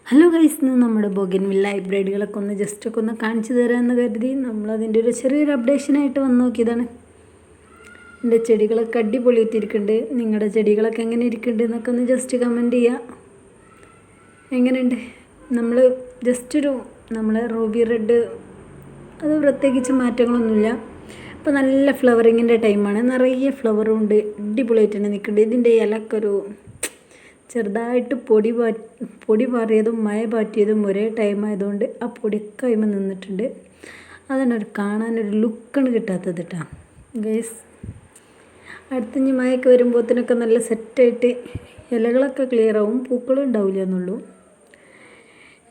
Hello guys, ഇന്ന് നമ്മുടെ bougainvillea ഹൈബ്രിഡുകളൊക്കെ ഒന്ന് ജസ്റ്റൊക്കെ ഒന്ന് കാണിച്ചു തരാമെന്ന് കരുതി നമ്മളതിൻ്റെ ഒരു ചെറിയൊരു അപ്ഡേഷനായിട്ട് വന്ന് നോക്കിയതാണ്. എൻ്റെ ചെടികളൊക്കെ അടിപൊളിയായിട്ടിരിക്കുന്നുണ്ട്. നിങ്ങളുടെ ചെടികളൊക്കെ എങ്ങനെ ഇരിക്കുന്നുണ്ട് എന്നൊക്കെ ഒന്ന് ജസ്റ്റ് കമൻറ്റ് ചെയ്യുക. എങ്ങനെയുണ്ട്? നമ്മൾ ജസ്റ്റൊരു നമ്മളെ റൂബി റെഡ് അത് പ്രത്യേകിച്ച് മാറ്റങ്ങളൊന്നുമില്ല. ഇപ്പോൾ നല്ല ഫ്ലവറിങ്ങിൻ്റെ ടൈമാണ്, നിറയെ ഫ്ലവറും ഉണ്ട്, അടിപൊളിയായിട്ട് തന്നെ നിൽക്കുന്നുണ്ട്. ഇതിൻ്റെ ഇലക്കൊരു ചെറുതായിട്ട് പൊടി പാറിയതും മഴ പാറ്റിയതും ഒരേ ടൈം ആയതുകൊണ്ട് ആ പൊടിയൊക്കെ അതിന്മേൽ നിന്നിട്ടുണ്ട്. അതാണ് കാണാനൊരു ലുക്കാണ് കിട്ടാത്തത് കേട്ടോ ഗൈസ്. അടുത്തഞ്ഞ് മഴയൊക്കെ വരുമ്പോഴത്തേനൊക്കെ നല്ല സെറ്റായിട്ട് ഇലകളൊക്കെ ക്ലിയർ ആവും, പൂക്കളും ഉണ്ടാവില്ല എന്നുള്ളൂ.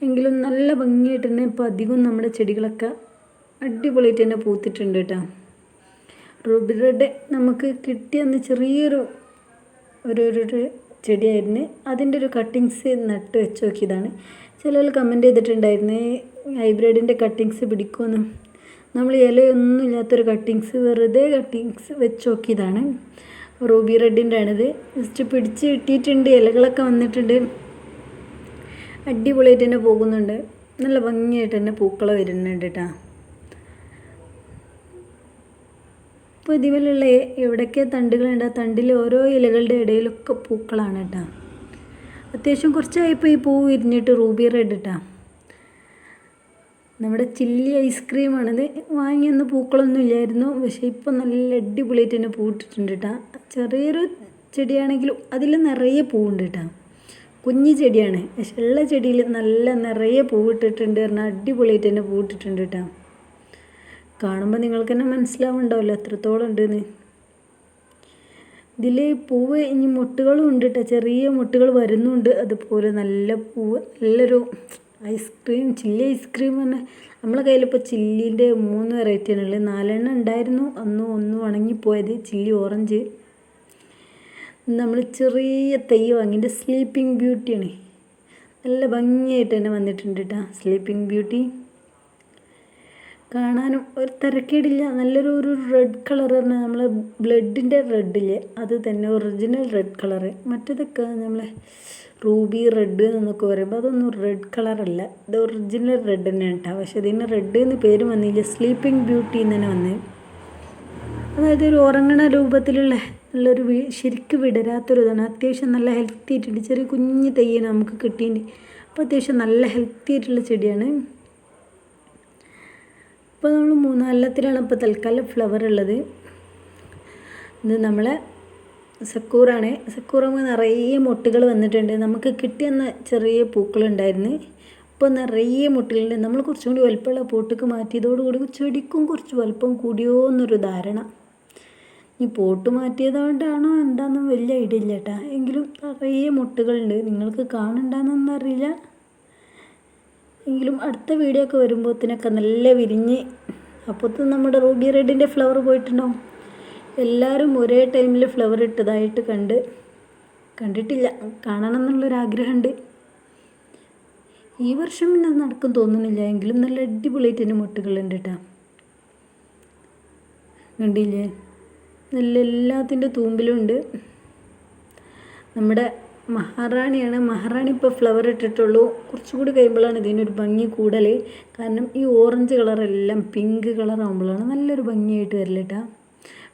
എങ്കിലും നല്ല ഭംഗിയായിട്ട് തന്നെ ഇപ്പോൾ അധികം നമ്മുടെ ചെടികളൊക്കെ അടിപൊളിയായിട്ട് തന്നെ പൂത്തിട്ടുണ്ട് കേട്ടോ. റൂബി റെഡ് നമുക്ക് കിട്ടിയെന്ന് ചെറിയൊരു ഒരു ചെടിയായിരുന്നു. അതിൻ്റെ ഒരു കട്ടിങ്സ് നട്ട് വെച്ച് നോക്കിയതാണ്. ചിലർ കമൻറ്റ് ചെയ്തിട്ടുണ്ടായിരുന്നു ഹൈബ്രിഡിൻ്റെ കട്ടിങ്സ് പിടിക്കുമെന്ന്. നമ്മൾ ഇലയൊന്നും ഇല്ലാത്തൊരു കട്ടിങ്സ് വെറുതെ കട്ടിങ്സ് വെച്ച് നോക്കിയതാണ്. റൂബി റെഡിൻ്റെ ആണിത്. ജസ്റ്റ് പിടിച്ച് കിട്ടിയിട്ടുണ്ട്, ഇലകളൊക്കെ വന്നിട്ടുണ്ട്, അടിപൊളിയായിട്ട് തന്നെ പോകുന്നുണ്ട്. നല്ല ഭംഗിയായിട്ട് തന്നെ പൂക്കൾ വരുന്നുണ്ട് കേട്ടോ. ഇപ്പോൾ ഇതിലുള്ള എവിടെയൊക്കെ തണ്ടുകളുണ്ട്, ആ തണ്ടിൽ ഓരോ ഇലകളുടെ ഇടയിലൊക്കെ പൂക്കളാണ് കേട്ടോ. അത്യാവശ്യം കുറച്ചായപ്പോൾ ഈ പൂ വിരിഞ്ഞിട്ട് റൂബി റെഡ് കേട്ടോ. നമ്മുടെ ചില്ലി ഐസ്ക്രീമാണിത്. വാങ്ങിയൊന്ന് പൂക്കളൊന്നും ഇല്ലായിരുന്നു, പക്ഷേ ഇപ്പോൾ നല്ല അടിപൊളിയായിട്ട് തന്നെ പൂവിട്ടിട്ടുണ്ട് കേട്ടോ. ചെറിയൊരു ചെടിയാണെങ്കിലും അതിൽ നിറയെ പൂവുണ്ട് കേട്ടോ. കുഞ്ഞു ചെടിയാണ്, പക്ഷെ ഉള്ള ചെടിയിൽ നല്ല നിറയെ പൂവിട്ടിട്ടുണ്ട് പറഞ്ഞാൽ അടിപൊളിയായിട്ട് തന്നെ പൂവിട്ടിട്ടുണ്ട് കേട്ടോ. കാണുമ്പോൾ നിങ്ങൾക്ക് തന്നെ മനസ്സിലാവുന്നുണ്ടാവില്ല എത്രത്തോളം ഉണ്ടെന്ന്. ഇതിൽ പൂവ് ഇനി മുട്ടുകളും ഉണ്ട് കേട്ടോ, ചെറിയ മുട്ടുകൾ വരുന്നുണ്ട്. അതുപോലെ നല്ല പൂവ്, നല്ലൊരു ഐസ്ക്രീം, ചില്ലി ഐസ്ക്രീം തന്നെ. നമ്മളെ കയ്യിലിപ്പോൾ ചില്ലിൻ്റെ 3 വെറൈറ്റിയാണുള്ളത്. 4 ഉണ്ടായിരുന്നു, ഒന്ന് ഉണങ്ങിപ്പോയത് ചില്ലി ഓറഞ്ച്. നമ്മൾ ചെറിയ തൈ വാങ്ങിയിട്ട് സ്ലീപ്പിംഗ് ബ്യൂട്ടിയാണ്, നല്ല ഭംഗിയായിട്ട് തന്നെ വന്നിട്ടുണ്ട് കേട്ടോ. സ്ലീപ്പിംഗ് ബ്യൂട്ടി കാണാനും ഒരു തിരക്കേടില്ല. നല്ലൊരു റെഡ് കളർ പറഞ്ഞാൽ നമ്മൾ ബ്ലഡിൻ്റെ റെഡില്ലേ, അത് തന്നെ ഒറിജിനൽ റെഡ് കളറ്. മറ്റേതൊക്കെ നമ്മൾ റൂബി റെഡ് എന്നൊക്കെ പറയുമ്പോൾ അതൊന്നും റെഡ് കളറല്ല, ഇത് ഒറിജിനൽ റെഡ് തന്നെയാണ് കേട്ടോ. പക്ഷേ ഇതിന് റെഡ് എന്ന് പേര് വന്നില്ല, സ്ലീപ്പിംഗ് ബ്യൂട്ടി എന്ന് തന്നെ വന്ന്. അതായത് ഒരു ഉറങ്ങണ രൂപത്തിലുള്ള നല്ലൊരു ശരിക്കും വിടരാത്തൊരു ഇതാണ്. അത്യാവശ്യം നല്ല ഹെൽത്തി ആയിട്ടുണ്ട്, ചെറിയ കുഞ്ഞ് തയ്യാണ് നമുക്ക് കിട്ടിയിട്ടുണ്ട്. അപ്പോൾ അത്യാവശ്യം നല്ല ഹെൽത്തി ആയിട്ടുള്ള ചെടിയാണ്. ഇപ്പോൾ നമ്മൾ 3-4 ഇപ്പോൾ തൽക്കാലം ഫ്ലവർ ഉള്ളത്. ഇത് നമ്മളെ സക്കൂറാണ്. സക്കൂറമ്മ നിറയെ മുട്ടുകൾ വന്നിട്ടുണ്ട്. നമുക്ക് കിട്ടിയെന്ന ചെറിയ പൂക്കളുണ്ടായിരുന്നു, ഇപ്പോൾ നിറയെ മുട്ടുകളുണ്ട്. നമ്മൾ കുറച്ചും കൂടി വലുപ്പമുള്ള പോട്ടൊക്കെ മാറ്റിയതോടുകൂടി ചെടിക്കും കുറച്ച് വലുപ്പം കൂടിയോ എന്നൊരു ധാരണ. ഈ പോട്ട് മാറ്റിയതുകൊണ്ടാണോ എന്താണെന്ന് വലിയ ഐഡിയ ഇല്ല കേട്ടോ. എങ്കിലും നിറയെ മുട്ടുകളുണ്ട്, നിങ്ങൾക്ക് കാണുന്നുണ്ടാകുന്നൊന്നും അറിയില്ല. എങ്കിലും അടുത്ത വീഡിയോ ഒക്കെ വരുമ്പോഴത്തേനൊക്കെ നല്ല വിരിഞ്ഞ് അപ്പോഴത്തേന് നമ്മുടെ റൂബി റെഡിൻ്റെ ഫ്ലവർ പോയിട്ടുണ്ടാവും. എല്ലാവരും ഒരേ ടൈമിൽ ഫ്ലവർ ഇട്ടതായിട്ട് കണ്ടിട്ടില്ല, കാണണം എന്നുള്ളൊരാഗ്രഹമുണ്ട്. ഈ വർഷം പിന്നെ അത് നടക്കും തോന്നുന്നില്ല, എങ്കിലും നല്ല അടിപൊളിയായിട്ട് തന്നെ മുട്ടുകളുണ്ട് കേട്ടോ. കണ്ടില്ലേ, നല്ല എല്ലാത്തിൻ്റെ തൂമ്പിലുണ്ട്. നമ്മുടെ മഹാറാണിയാണ്. മഹാറാണി ഇപ്പോൾ ഫ്ലവർ ഇട്ടിട്ടുള്ളൂ, കുറച്ചുകൂടി കഴിയുമ്പോഴാണ് ഇതിനൊരു ഭംഗി കൂടൽ. കാരണം ഈ ഓറഞ്ച് കളറെല്ലാം പിങ്ക് കളറാകുമ്പോഴാണ് നല്ലൊരു ഭംഗിയായിട്ട് വരില്ല കേട്ടോ.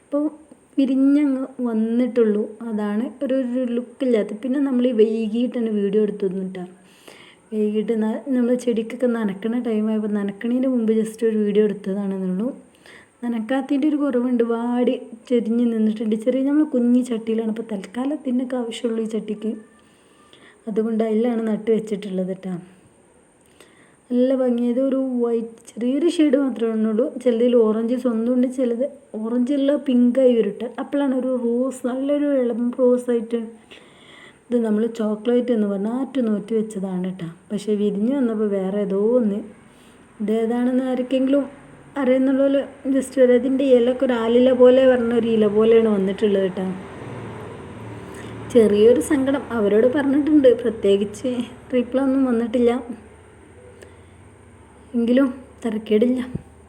അപ്പോൾ വിരിഞ്ഞങ്ങ് വന്നിട്ടുള്ളൂ, അതാണ് ഒരു ലുക്കില്ലാത്ത. പിന്നെ നമ്മൾ ഈ വൈകിട്ടാണ് വീഡിയോ എടുത്തൊന്നും കേട്ടോ. വൈകിട്ട് നമ്മൾ ചെടിക്കൊക്കെ നനക്കണ ടൈമായപ്പോൾ നനക്കണതിന് മുമ്പ് ജസ്റ്റ് ഒരു വീഡിയോ എടുത്തതാണെന്നുള്ളൂ. നനക്കാത്തതിൻ്റെ ഒരു കുറവുണ്ട്, വാടി ചെരിഞ്ഞ് നിന്നിട്ടുണ്ട്. ചെറിയ നമ്മൾ കുഞ്ഞി ചട്ടിയിലാണ് ഇപ്പോൾ തൽക്കാലത്തിനൊക്കെ ആവശ്യമുള്ളൂ ഈ ചട്ടിക്ക്, അതുകൊണ്ട് അതിലാണ് നട്ട് വെച്ചിട്ടുള്ളത് കേട്ടോ. നല്ല ഭംഗിയത് ഒരു വൈറ്റ് ചെറിയൊരു ഷെയ്ഡ് മാത്രമേ ഉള്ളൂ. ചിലതിൽ ഓറഞ്ച് സ്വന്തമുണ്ട്, ചിലത് ഓറഞ്ചുള്ള പിങ്കായി വരട്ടെ. അപ്പോഴാണ് ഒരു റോസ്, നല്ലൊരു ഇളം റോസായിട്ട്. ഇത് നമ്മൾ ചോക്ലേറ്റ് എന്ന് പറഞ്ഞാൽ നോറ്റ് വെച്ചതാണ് കേട്ടോ. പക്ഷേ വിരിഞ്ഞ് വന്നപ്പോൾ വേറെ ഏതോ ഒന്ന്. ഇതേതാണെന്ന് ആർക്കെങ്കിലും അറിയുന്നുള്ളൂ ജസ്റ്റ് വരെ. ഇതിൻ്റെ ഇലയൊക്കെ ഒരു ആലില പോലെ പറഞ്ഞൊരു ഇല പോലെയാണ് വന്നിട്ടുള്ളത് കേട്ടോ. ചെറിയൊരു സങ്കടം അവരോട് പറഞ്ഞിട്ടുണ്ട്, പ്രത്യേകിച്ച് റീപ്ലൈ ഒന്നും വന്നിട്ടില്ല. എങ്കിലും തിരക്കേടില്ല.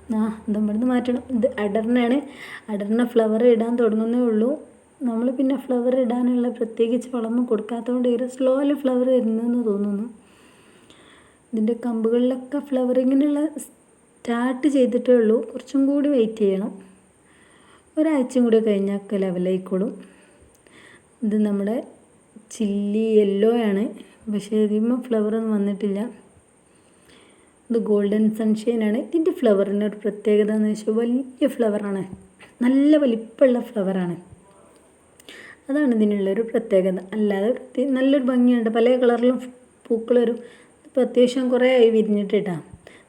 എന്താ ഇവിടുന്ന് മാറ്റണം. ഇത് അടർനാണ്, അടർന ഫ്ലവർ ഇടാൻ തുടങ്ങുന്നേ ഉള്ളൂ. നമ്മൾ പിന്നെ ഫ്ലവർ ഇടാനുള്ള പ്രത്യേകിച്ച് വളമൊന്നും കൊടുക്കാത്തതുകൊണ്ട് ഒരു സ്ലോയിൽ ഫ്ലവർ വരുന്നതെന്ന് തോന്നുന്നു. ഇതിൻ്റെ കമ്പുകളിലൊക്കെ ഫ്ലവറിങ്ങിനുള്ള സ്റ്റാർട്ട് ചെയ്തിട്ടേ ഉള്ളൂ. കുറച്ചും കൂടി വെയിറ്റ് ചെയ്യണം. ഒരാഴ്ചയും കൂടി കഴിഞ്ഞാൽ ഒക്കെ ലെവലായിക്കോളും. ഇത് നമ്മുടെ ചില്ലി യെല്ലോ ആണ്, പക്ഷേ ഇതിന്മേൽ ഫ്ലവറൊന്നും വന്നിട്ടില്ല. ഇത് ഗോൾഡൻ സൺഷൈനാണ്. ഇതിൻ്റെ ഫ്ലവറിനൊരു പ്രത്യേകത എന്ന് വെച്ചാൽ വലിയ ഫ്ലവറാണ്, നല്ല വലിപ്പമുള്ള ഫ്ലവറാണ്. അതാണ് ഇതിനുള്ളൊരു പ്രത്യേകത. അല്ലാതെ നല്ലൊരു ഭംഗിയുണ്ട്, പല കളറിലും പൂക്കൾ വരും. ഇപ്പോൾ അത്യാവശ്യം കുറേ ആയി വിരിഞ്ഞിട്ടാ.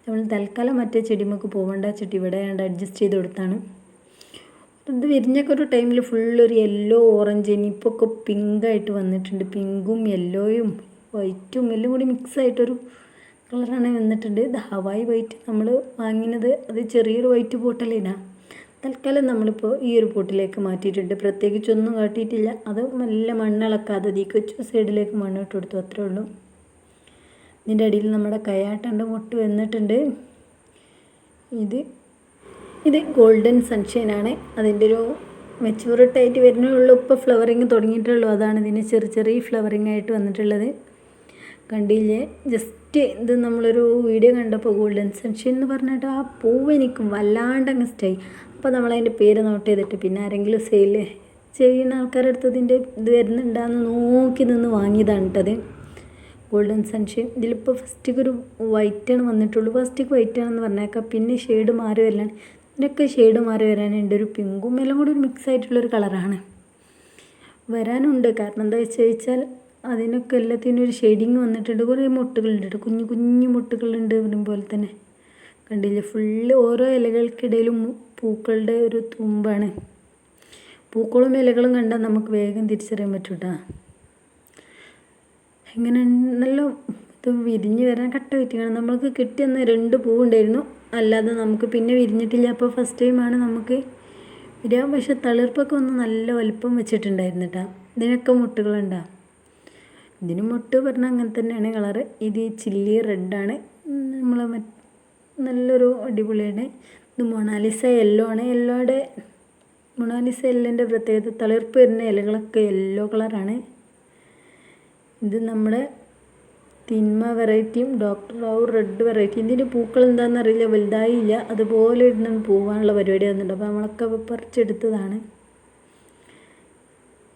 നമ്മൾ തൽക്കാലം മറ്റേ ചെടിമൊക്കെ പോകേണ്ട വെച്ചിട്ട് ഇവിടെ അഡ്ജസ്റ്റ് ചെയ്ത് കൊടുത്താണ്. ഇത് വിരിഞ്ഞൊക്കെ ഒരു ടൈമിൽ ഫുള്ളൊരു യെല്ലോ ഓറഞ്ച്, ഇനിയിപ്പോൾ പിങ്കായിട്ട് വന്നിട്ടുണ്ട്. പിങ്കും യെല്ലോയും വൈറ്റും എല്ലാം കൂടി മിക്സായിട്ടൊരു കളറാണ് വന്നിട്ടുണ്ട്. ഇത് ഹവായി വൈറ്റ് നമ്മൾ വാങ്ങിയത്, അത് ചെറിയൊരു വൈറ്റ് പോട്ടല്ലേനാ. തൽക്കാലം നമ്മളിപ്പോൾ ഈ ഒരു പോട്ടിലേക്ക് മാറ്റിയിട്ടുണ്ട്. പ്രത്യേകിച്ചൊന്നും കാട്ടിയിട്ടില്ല. അത് നല്ല മണ്ണിളക്കാതെ അതിലേക്ക് വെച്ചു, സൈഡിലേക്ക് മണ്ണിട്ട് കൊടുത്തു, അത്രേ ഉള്ളൂ. ഇതിൻ്റെ അടിയിൽ നമ്മുടെ കയാട്ടൻ്റെ മുട്ട് വന്നിട്ടുണ്ട്. ഇത് ഗോൾഡൻ സൺഷൈനാണ്. അതിൻ്റെ ഒരു മെച്യൂരിറ്റി ആയിട്ട് വരുന്നേ ഉള്ളൂ. ഇപ്പോൾ ഫ്ലവറിങ് തുടങ്ങിയിട്ടുള്ളൂ. അതാണ് ഇതിന് ചെറിയ ഫ്ലവറിങ് ആയിട്ട് വന്നിട്ടുള്ളത്. കണ്ടില്ലേ, ജസ്റ്റ് ഇത് നമ്മളൊരു വീഡിയോ കണ്ടപ്പോൾ ഗോൾഡൻ സൺഷൈൻ എന്ന് പറഞ്ഞിട്ട് ആ പൂവ് എനിക്ക് വല്ലാണ്ടങ്ങ് ഇഷ്ടമായി. അപ്പോൾ നമ്മളതിൻ്റെ പേര് നോട്ട് ചെയ്തിട്ട് പിന്നെ ആരെങ്കിലും സെയിൽ ചെയ്യുന്ന ആൾക്കാരുടെ അടുത്ത് ഇതിൻ്റെ ഇത് വരുന്നുണ്ടാന്ന് നോക്കി നിന്ന് വാങ്ങിയതാണ് കേട്ടത്. Golden sunshine. ഇതിലിപ്പോൾ ഫസ്റ്റിക്ക് ഒരു വൈറ്റാണ് വന്നിട്ടുള്ളൂ. ഫസ്റ്റിക്ക് വൈറ്റാണെന്ന് പറഞ്ഞേക്കാം, പിന്നെ ഷെയ്ഡ് മാറി വരലാണ്. ഇതിനൊക്കെ ഷെയ്ഡ് മാറി വരാനുണ്ട്. ഒരു പിങ്കും എല്ലാം കൂടി ഒരു മിക്സ് ആയിട്ടുള്ളൊരു കളറാണ് വരാനുണ്ട്. കാരണം എന്താ വെച്ചാൽ അതിനൊക്കെ എല്ലാത്തിനും ഒരു ഷെയ്ഡിങ് വന്നിട്ടുണ്ട്. കുറേ മുട്ടുകളുണ്ട്, കുഞ്ഞു കുഞ്ഞു മുട്ടുകളുണ്ട് പോലെ തന്നെ. കണ്ടില്ലേ, ഫുള്ള് ഓരോ ഇലകൾക്കിടയിലും പൂക്കളുടെ ഒരു തുമ്പാണ്. പൂക്കളും ഇലകളും കണ്ടാൽ നമുക്ക് വേഗം തിരിച്ചറിയാൻ പറ്റും കേട്ടോ. ഇങ്ങനെ നല്ല ഇത് വിരിഞ്ഞ് വരാൻ കട്ട വെയിറ്റിങ്ങാണ്. നമ്മൾക്ക് കിട്ടിയെന്ന് 2 പൂവുണ്ടായിരുന്നു, അല്ലാതെ നമുക്ക് പിന്നെ വിരിഞ്ഞിട്ടില്ല. അപ്പോൾ ഫസ്റ്റ് ടൈമാണ് നമുക്ക് വിരിയാൻ. പക്ഷേ തളിർപ്പൊക്കെ ഒന്ന് നല്ല വലുപ്പം വെച്ചിട്ടുണ്ടായിരുന്നു കേട്ടോ. ഇതിനൊക്കെ മുട്ടുകളുണ്ടാവും. ഇതിന് മുട്ട് പറഞ്ഞാൽ അങ്ങനെ തന്നെയാണ് കളറ്. ഇത് ചില്ലി റെഡാണ്, നമ്മൾ നല്ലൊരു അടിപൊളിയാണ്. ഇത് മൊണാലിസ യെല്ലോ ആണ്. മൊണാലിസ യെല്ലോൻ്റെ പ്രത്യേകത തളിർപ്പ് വരുന്ന ഇലകളൊക്കെ യെല്ലോ കളറാണ്. ഇത് നമ്മുടെ തിന്മ വെറൈറ്റിയും ഡോക്ടർ റാവു റെഡ് വെറൈറ്റി. ഇതിൻ്റെ പൂക്കൾ എന്താണെന്ന് അറിയില്ല, വലുതായില്ല, അതുപോലെ ഇരുന്ന് പോകാനുള്ള പരിപാടി വന്നിട്ടുണ്ട്. അപ്പോൾ നമ്മളൊക്കെ പറിച്ചെടുത്തതാണ്.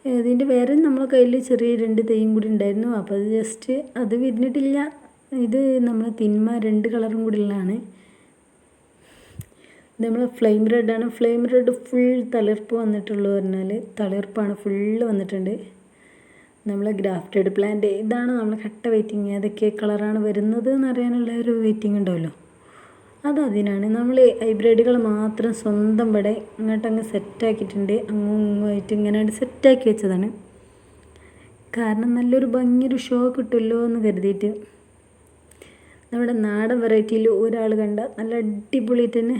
ഇതിൻ്റെ വേറെ നമ്മളെ കയ്യിൽ ചെറിയ 2 തൈയും കൂടി ഉണ്ടായിരുന്നു. അപ്പോൾ അത് ജസ്റ്റ് അത് വിരിഞ്ഞിട്ടില്ല. ഇത് നമ്മൾ തിന്മ 2 കളറും കൂടി ഉള്ളതാണ്. ഇത് നമ്മൾ ഫ്ലെയിം റെഡാണ്. ഫ്ലെയിം റെഡ് ഫുൾ തളിർപ്പ് വന്നിട്ടുള്ളൂ പറഞ്ഞാൽ തളിർപ്പാണ്, ഫുള്ള് വന്നിട്ടുണ്ട്. നമ്മളെ ഗ്രാഫ്റ്റഡ് പ്ലാന്റ് ഇതാണ് നമ്മൾ കട്ട വെയിറ്റിങ്. ഏതൊക്കെ കളറാണ് വരുന്നത് എന്നറിയാനുള്ള ഒരു വെയിറ്റിംഗ് ഉണ്ടാവുമല്ലോ, അതിനാണ്. നമ്മൾ ഹൈബ്രിഡുകൾ മാത്രം സ്വന്തം ഇവിടെ ഇങ്ങോട്ടങ്ങ് സെറ്റാക്കിയിട്ടുണ്ട്. അങ്ങുമായിട്ട് ഇങ്ങനെ സെറ്റാക്കി വെച്ചതാണ്. കാരണം നല്ലൊരു ഭംഗിയൊരു ഷോ കിട്ടുമല്ലോ എന്ന് കരുതിയിട്ട്. നമ്മുടെ നാടൻ വെറൈറ്റിയിൽ ഒരാൾ കണ്ട നല്ല അടിപൊളിയായിട്ട് തന്നെ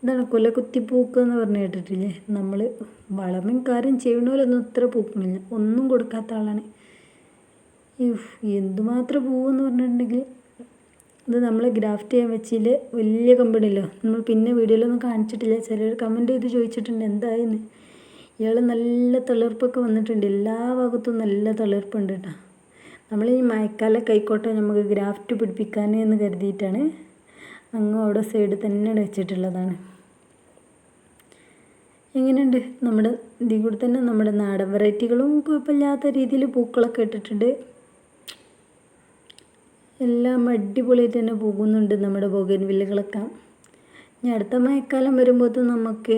ഇതാണ് കൊലകുത്തി പൂക്കുക എന്ന് പറഞ്ഞ് കേട്ടിട്ടില്ലേ. നമ്മൾ വളവും കാര്യം ചെയ്യണമല്ലൊന്നും ഇത്ര പൂക്കണില്ല, ഒന്നും കൊടുക്കാത്ത ആളാണ്. എന്തുമാത്രം പൂവെന്ന് പറഞ്ഞിട്ടുണ്ടെങ്കിൽ ഇത് നമ്മൾ ഗ്രാഫ്റ്റ് ചെയ്യാൻ വെച്ചിൽ വലിയ കമ്പനിയല്ലോ. നമ്മൾ പിന്നെ വീഡിയോയിലൊന്നും കാണിച്ചിട്ടില്ല. ചിലർ കമൻറ്റ് ചെയ്ത് ചോദിച്ചിട്ടുണ്ട് എന്തായെന്ന്. ഇയാൾ നല്ല തളിർപ്പൊക്കെ വന്നിട്ടുണ്ട്, എല്ലാ ഭാഗത്തും നല്ല തളിർപ്പുണ്ട് കേട്ടോ. നമ്മൾ ഈ മഴക്കാലമൊക്കെ ആയിക്കോട്ടെ നമുക്ക് ഗ്രാഫ്റ്റ് പിടിപ്പിക്കാൻ എന്ന് കരുതിയിട്ടാണ് അങ്ങ് അവിടെ സൈഡ് തന്നെയാണ് വെച്ചിട്ടുള്ളതാണ്. എങ്ങനെയുണ്ട് നമ്മുടെ ഇതിൽ കൂടെ തന്നെ നമ്മുടെ നാടൻ വെറൈറ്റികളും കുഴപ്പമില്ലാത്ത രീതിയിൽ പൂക്കളൊക്കെ ഇട്ടിട്ടുണ്ട്. എല്ലാം അടിപൊളിയായിട്ട് തന്നെ പോകുന്നുണ്ട് നമ്മുടെ ബൊഗൻവില്ലകളൊക്കെ. ഇനി അടുത്ത മഴക്കാലം വരുമ്പോൾ നമുക്ക്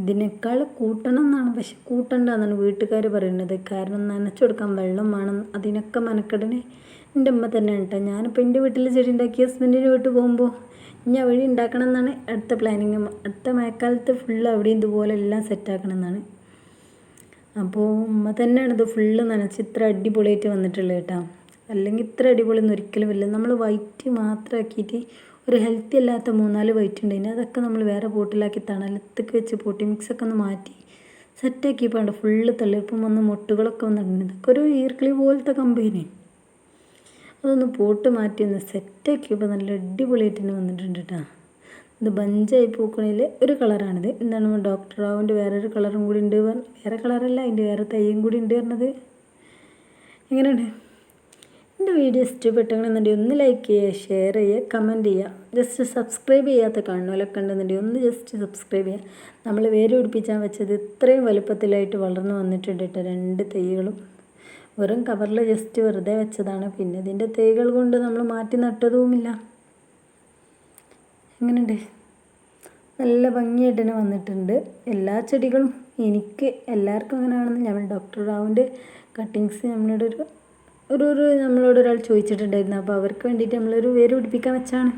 ഇതിനേക്കാൾ കൂട്ടണം എന്നാണ്, പക്ഷെ കൂട്ടണ്ടെന്നാണ് വീട്ടുകാർ പറയുന്നത്. കാരണം നനച്ചു കൊടുക്കാൻ വെള്ളം വേണം, അതിനൊക്കെ മനക്കെടനെ എൻ്റെ അമ്മ തന്നെ കേട്ടോ. ഞാനിപ്പോൾ എൻ്റെ വീട്ടിൽ ചെടി ഉണ്ടാക്കി ഹസ്ബൻഡിൻ്റെ വീട്ടിൽ പോകുമ്പോൾ ഇനി വഴി ഉണ്ടാക്കണം എന്നാണ് അടുത്ത പ്ലാനിങ്. അടുത്ത മഴക്കാലത്ത് ഫുള്ള് അവിടെയും ഇതുപോലെ എല്ലാം സെറ്റാക്കണം എന്നാണ്. അപ്പോൾ ഉമ്മ തന്നെയാണ് ഇത് ഫുള്ള് നനച്ച് ഇത്ര അടിപൊളിയായിട്ട് വന്നിട്ടുള്ളത് കേട്ടോ. അല്ലെങ്കിൽ ഇത്ര അടിപൊളിയൊന്നും ഒരിക്കലും ഇല്ല. നമ്മൾ വൈറ്റ് മാത്രമാക്കിയിട്ട് ഒരു ഹെൽത്തി അല്ലാത്ത 3-4 വൈറ്റ് ഉണ്ടായിരുന്നു, അതൊക്കെ നമ്മൾ വേറെ പോട്ടിലാക്കി തണലത്തേക്ക് വെച്ച് പോട്ടി മിക്സൊക്കെ ഒന്ന് മാറ്റി സെറ്റാക്കിയപ്പോൾ ഉണ്ട് ഫുള്ള് തളിർപ്പം വന്ന് മുട്ടുകളൊക്കെ വന്നിട്ടുണ്ട്. ഇതൊക്കെ ഒരു ഈർക്കിളി പോലത്തെ കമ്പനി. അതൊന്ന് പോട്ട് മാറ്റി ഒന്ന് സെറ്റാക്കിയപ്പോൾ നല്ല അടിപൊളിയായിട്ട് തന്നെ വന്നിട്ടുണ്ട് കേട്ടോ. ഇത് ബഞ്ചായി പൂക്കണയിൽ ഒരു കളറാണിത്. എന്താണ് ഡോക്ടർ റാവുവിൻ്റെ വേറൊരു കളറും കൂടി ഉണ്ട്. വേറെ കളറല്ല, അതിൻ്റെ വേറെ തൈയും കൂടി ഉണ്ട് പറഞ്ഞത്. എങ്ങനെയുണ്ട്? എൻ്റെ വീഡിയോ ഇഷ്ടപ്പെട്ടെന്നുണ്ടെങ്കിൽ ഒന്ന് ലൈക്ക് ചെയ്യുക, ഷെയർ ചെയ്യുക, കമൻറ്റ് ചെയ്യുക. ജസ്റ്റ് സബ്സ്ക്രൈബ് ചെയ്യാത്ത കാണുന്നവരൊക്കെ ഉണ്ടെന്നുണ്ടെങ്കിൽ ഒന്ന് ജസ്റ്റ് സബ്സ്ക്രൈബ് ചെയ്യുക. നമ്മൾ വേര് പിടിപ്പിച്ചാൽ വെച്ചത് ഇത്രയും വലുപ്പത്തിലായിട്ട് വളർന്നു വന്നിട്ടുണ്ട് കേട്ടോ. 2 തൈകളും വെറും കവറിൽ ജസ്റ്റ് വെറുതെ വെച്ചതാണ്. പിന്നെ ഇതിൻ്റെ തൈകൾ കൊണ്ട് നമ്മൾ മാറ്റി നട്ടതുമില്ല. എങ്ങനെയുണ്ട്? നല്ല ഭംഗിയായിട്ട് തന്നെ വന്നിട്ടുണ്ട് എല്ലാ ചെടികളും. എനിക്ക് എല്ലാവർക്കും അങ്ങനെയാണെന്ന് ഞാൻ ഡോക്ടർ റാവുവിൻ്റെ കട്ടിങ്സ് നമ്മളോട് ഒരാൾ ചോദിച്ചിട്ടുണ്ടായിരുന്നു. അപ്പോൾ അവർക്ക് വേണ്ടിയിട്ട് നമ്മളൊരു വേര് പിടിപ്പിക്കാൻ വെച്ചാണ്.